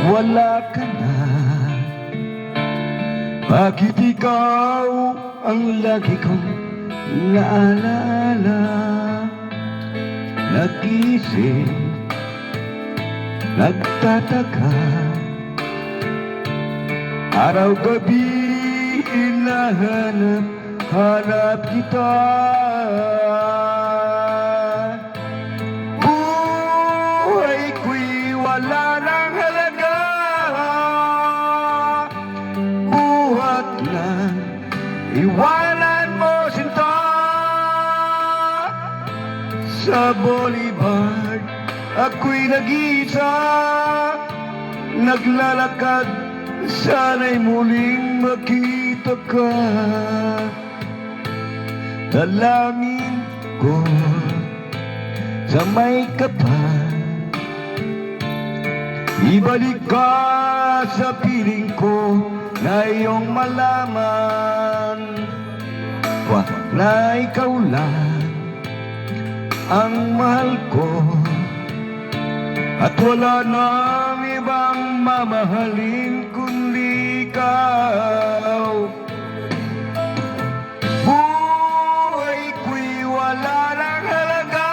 wala ka na. Bakit ikaw ang lagi kong naalala? Nag-isip, nagtataka, araw-gabi hinahanap kita. Buhay ko'y wala ng halaga, buhat na iwanan mo sinta. Sa boulevard ako'y nag-isa, naglalakad, sana'y muling makita ka. Dalangin ko sa may kapal, ibalik ka sa piling ko na iyong malaman na ikaw lang ang mahal ko, at wala nang ibang mamahalin kundi ikaw. Buhay ko'y wala ng halaga,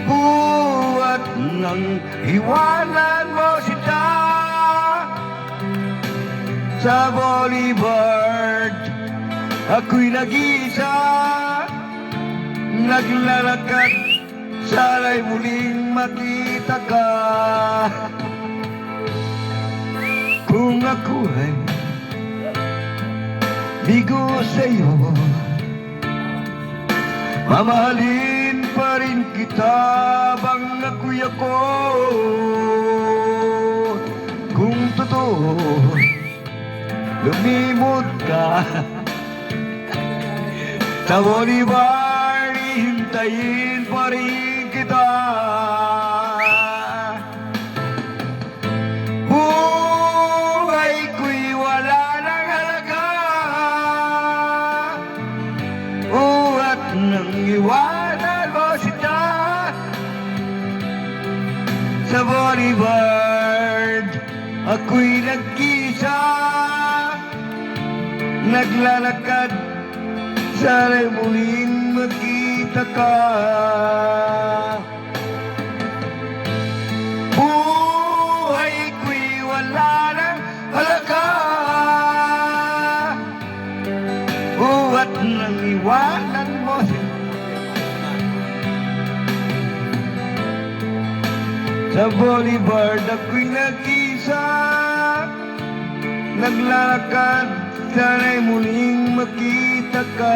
buhat nang iwanan mo sila. Sa boulevard ako'y nag-isa, naglalakad, sana'y muling makita ka. Kung ako ay bigo sa'yo, mamahalin pa rin kita bang ako'y ako. Kung totoo, lumimot ka sa boulevard, hintayin pa rin kita. Buhay ko'y wala ng halaga, buhat nang iwanan mo sila. Sa boulevard ako'y nag-isa, naglalakad, sana'y muling makita ka. Buhay ko'y wala ng halaga, buhat nang iwanan mo. Sa boulevard ako'y nag-isa, naglalakad, sana'y muling makita ka.